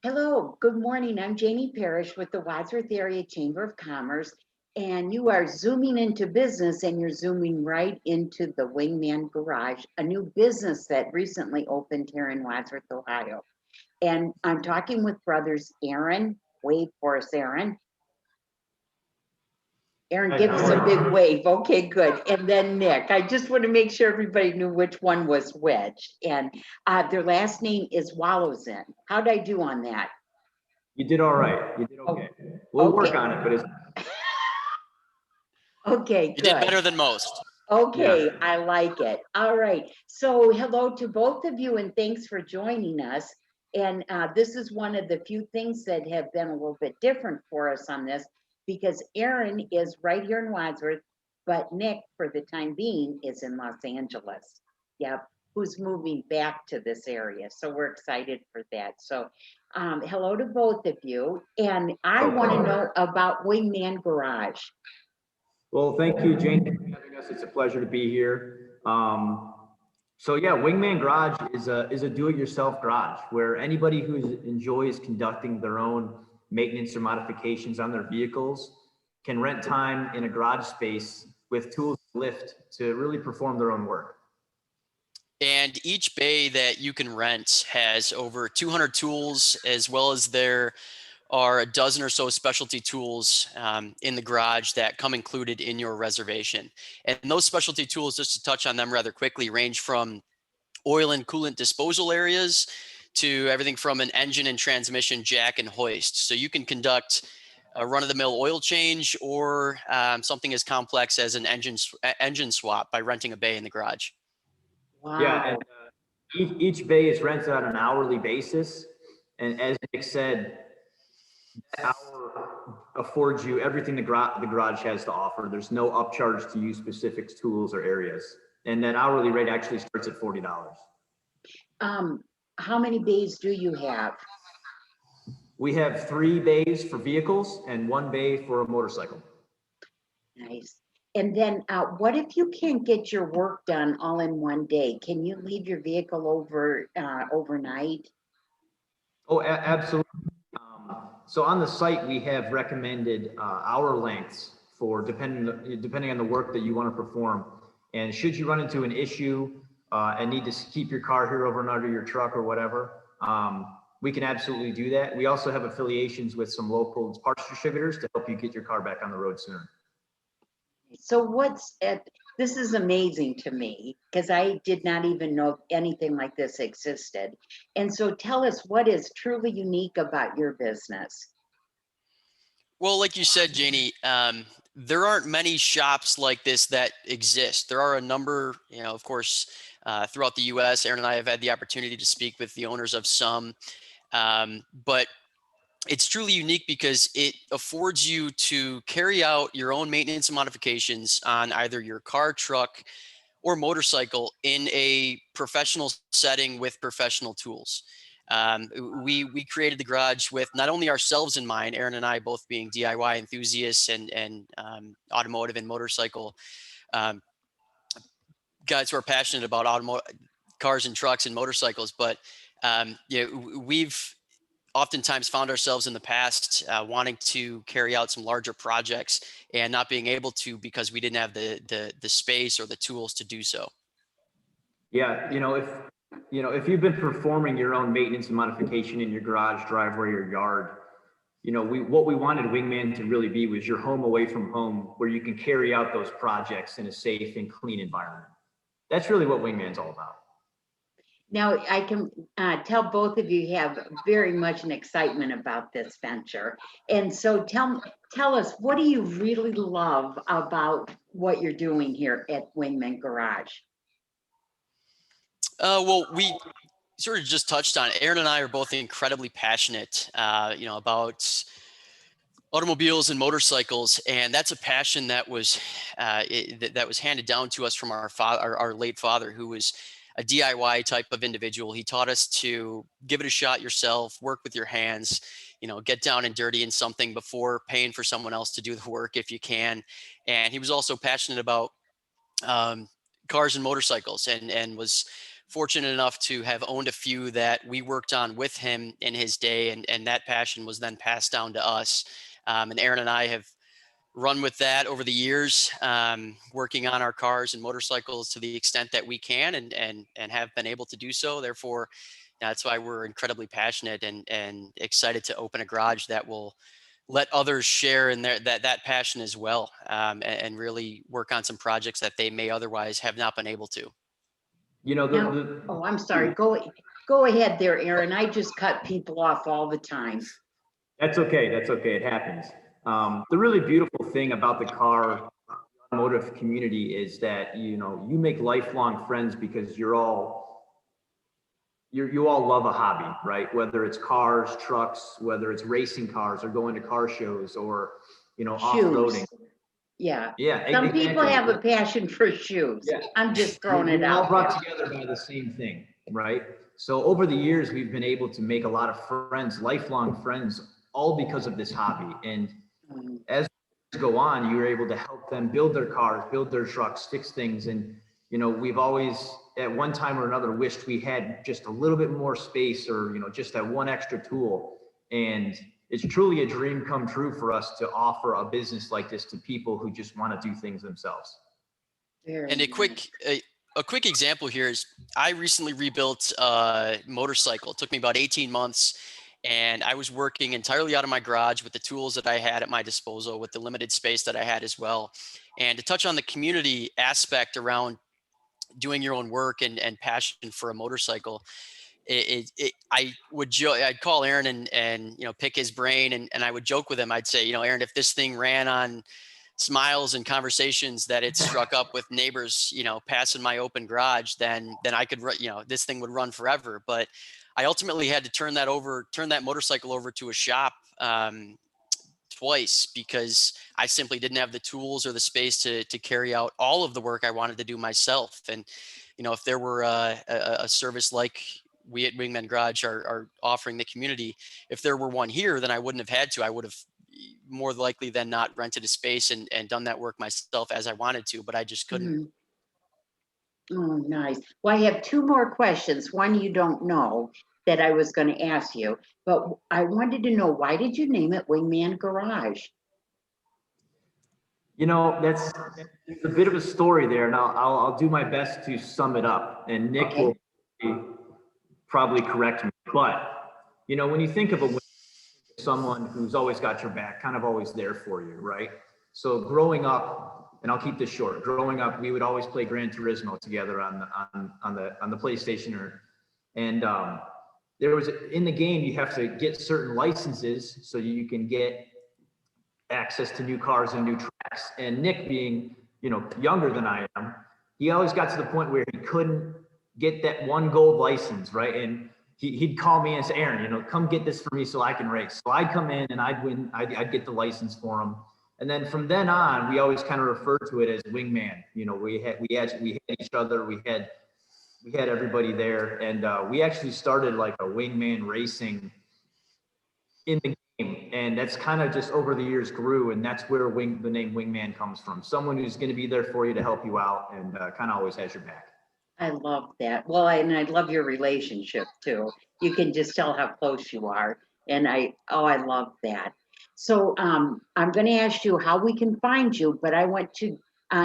Hello, good morning. I'm Janie Parrish with the Wadsworth Area Chamber of Commerce, and you are zooming into business and you're zooming right into the Wingman Garage, a new business that recently opened here in Wadsworth, Ohio. And I'm talking with brothers Aaron. Wave for us, Aaron. Aaron, Hi, give how us a are big you? wave. Okay, good. And then Nick. I just want to make sure everybody knew which one was which. And their last name is Woloszyn. How'd I do on that? You did all right. You did Oh, okay. We'll work okay. on it, but it's Okay, You did good. better than most. yeah. Okay, I like it. All right. So, hello to both of you, and thanks for joining us. And this is one of the few things that have been a little bit different for us on this because Aaron is right here in Wadsworth, but Nick, for the time being, is in Los Angeles. Yep, who's moving back to this area. So, we're excited for that. So, hello to both of you. And I want to know about Wingman Garage. Well, thank you, Jane, for having us. It's a pleasure to be here. So yeah, Wingman Garage is a do-it-yourself garage where anybody who enjoys conducting their own maintenance or modifications on their vehicles can rent time in a garage space with tools to lift to really perform their own work. And each bay that you can rent has over 200 tools, as well as there are a dozen or so specialty tools in the garage that come included in your reservation. And those specialty tools, just to touch on them rather quickly, range from oil and coolant disposal areas to everything from an engine and transmission jack and hoist. So you can conduct a run-of-the-mill oil change or something as complex as an engine swap by renting a bay in the garage. Yeah, and Wow. each bay is rented on an hourly basis. And as Nick said, that hour affords you everything the garage has to offer. There's no upcharge to use specific tools or areas. And that hourly rate actually starts at $40. Um, how many bays do you have? We have 3 bays for vehicles and 1 bay for a motorcycle. Nice. And then what if you can't get your work done all in one day? Can you leave your vehicle overnight? Oh, absolutely. So on the site, we have recommended hour lengths for depending on the work that you want to perform. And should you run into an issue and need to keep your car here overnight or your truck or whatever, we can absolutely do that. We also have affiliations with some local parts distributors to help you get your car back on the road sooner. So this is amazing to me because I did not even know anything like this existed. And so tell us what is truly unique about your business. Well, like you said, Janie, there aren't many shops like this that exist. There are a number, of course, throughout the U.S. Aaron and I have had the opportunity to speak with the owners of some, but it's truly unique because it affords you to carry out your own maintenance and modifications on either your car, truck, or motorcycle in a professional setting with professional tools. We created the garage with not only ourselves in mind, Aaron and I both being DIY enthusiasts and automotive and motorcycle um, guys who are passionate about cars and trucks and motorcycles, but we've oftentimes found ourselves in the past wanting to carry out some larger projects and not being able to because we didn't have the space or the tools to do so. Yeah, if you've been performing your own maintenance and modification in your garage, driveway, or yard, what we wanted Wingman to really be was your home away from home, where you can carry out those projects in a safe and clean environment. That's really what Wingman's all about. Now, I can tell both of you have very much an excitement about this venture. And so tell us, what do you really love about what you're doing here at Wingman Garage? Well, we sort of just touched on it. Aaron and I are both incredibly passionate, about automobiles and motorcycles, and that's a passion that was that was handed down to us from our father, our late father, who was a DIY type of individual. He taught us to give it a shot yourself, work with your hands, get down and dirty in something before paying for someone else to do the work if you can. And he was also passionate about cars and motorcycles, and was fortunate enough to have owned a few that we worked on with him in his day, and that passion was then passed down to us. And Aaron and I have run with that over the years, working on our cars and motorcycles to the extent that we can, and have been able to do so. Therefore, that's why we're incredibly passionate and excited to open a garage that will let others share in that passion as well, and really work on some projects that they may otherwise have not been able to. You know, Now, oh, I'm sorry. Go ahead there, Aaron. I just cut people off all the time. That's okay. That's okay. It happens. The really beautiful thing about the car automotive community is that, you know, you make lifelong friends because you all love a hobby, right? Whether it's cars, trucks, whether it's racing cars or going to car shows or, you know, off-roading. Shoes. Yeah. Yeah, Some people exactly. have a passion for shoes. Yeah. I'm just throwing it We're all out brought there. together by the same thing, right? So over the years, we've been able to make a lot of friends, lifelong friends, all because of this hobby. And Mhm. as we go on, you're able to help them build their cars, build their trucks, fix things. And, you know, we've always, at one time or another, wished we had just a little bit more space or, you know, just that one extra tool. And it's truly a dream come true for us to offer a business like this to people who just want to do things themselves. Very And nice. a quick example here is I recently rebuilt a motorcycle. It took me about 18 months, and I was working entirely out of my garage with the tools that I had at my disposal, with the limited space that I had as well. And to touch on the community aspect around doing your own work and passion for a motorcycle, I'd call Aaron and you know, pick his brain, and I would joke with him. I'd say, you know, Aaron, if this thing ran on smiles and conversations that it struck up with neighbors, you know, passing my open garage, then I could, you know, this thing would run forever. But I ultimately had to turn that motorcycle over to a shop, twice, because I simply didn't have the tools or the space to carry out all of the work I wanted to do myself. And, you know, if there were a service like we at Wingman Garage are offering the community, if there were one here, then I wouldn't have had to. I would have more likely than not rented a space and done that work myself as I wanted to, but I just couldn't. Mhm. Oh, nice. Well, I have two more questions. One you don't know that I was going to ask you, but I wanted to know, why did you name it Wingman Garage? You know, that's a bit of a story there, and I'll do my best to sum it up. And Nick Okay. will probably correct me, but you know, when you think of someone who's always got your back, kind of always there for you, right? So growing up, and I'll keep this short. Growing up, we would always play Gran Turismo together on the PlayStation, and there was in the game you have to get certain licenses so you can get access to new cars and new tracks. And Nick, being, you know, younger than I am, he always got to the point where he couldn't get that one gold license, right? And he'd call me and say, Aaron, you know, come get this for me so I can race. So I'd come in and I'd win. I'd get the license for him. And then from then on, we always kind of referred to it as Wingman. You know, we had each other. We had everybody there, and we actually started like a Wingman racing in the game, and that's kind of just over the years grew, and that's where the name Wingman comes from. Someone who's going to be there for you to help you out, and kind of always has your back. I love that. Well, and I love your relationship too. You can just tell how close you are. And I love that. So I'm going to ask you how we can find you, but I want to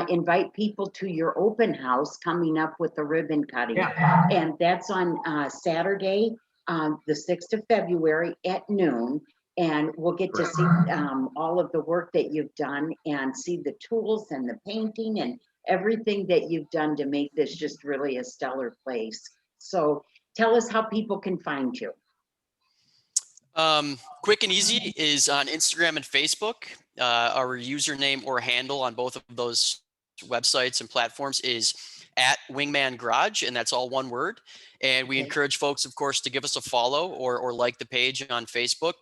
invite people to your open house coming up with the ribbon cutting. Yeah. And that's on Saturday, the 6th of February at noon. And we'll get to see all of the work that you've done and see the tools and the painting and everything that you've done to make this just really a stellar place. So tell us how people can find you. Quick and easy is on Instagram and Facebook. Our username or handle on both of those websites and platforms is at Wingman Garage, and that's all one word. And we encourage folks, of course, to give us a follow or like the page on Facebook.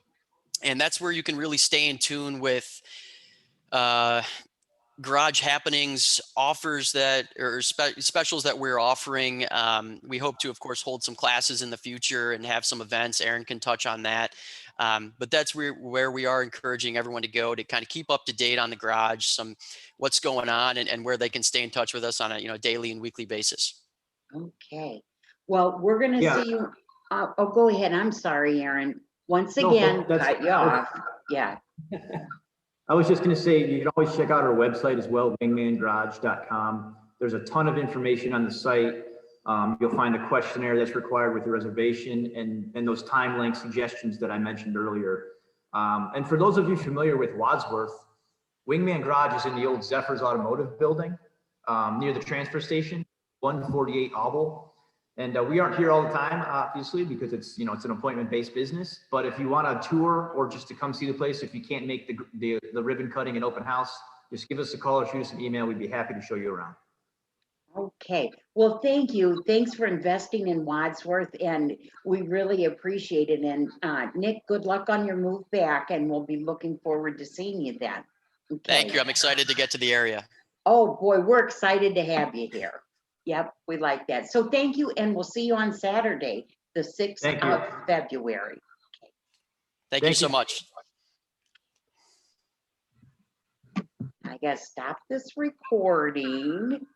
And that's where you can really stay in tune with garage happenings, offers that or specials that we're offering. We hope to, of course, hold some classes in the future and have some events. Aaron can touch on that. But that's where we are encouraging everyone to go to kind of keep up to date on the garage, what's going on, and where they can stay in touch with us on a daily and weekly basis. Okay. Well, we're gonna Yeah. see you, oh, go ahead. I'm sorry, Aaron. Once No, again, that's- cut you off. Yeah, I was just going to say, you can always check out our website as well, wingmangarage.com. There's a ton of information on the site. You'll find the questionnaire that's required with the reservation and those time link suggestions that I mentioned earlier. And for those of you familiar with Wadsworth, Wingman Garage is in the old Zephyrs Automotive building near the transfer station, 148 Auble. And we aren't here all the time, obviously, because it's an appointment-based business. But if you want a tour or just to come see the place, if you can't make the ribbon cutting and open house, just give us a call or shoot us an email. We'd be happy to show you around. okay. Well, thank you. Thanks for investing in Wadsworth, and we really appreciate it. And Nick, good luck on your move back, and we'll be looking forward to seeing you then. Okay. Thank you. I'm excited to get to the area. Oh, boy, we're excited to have you here. Yep, we like that. So thank you, and we'll see you on Saturday, the 6th Thank you. of February. Thank you Thank so you. much. I gotta stop this recording.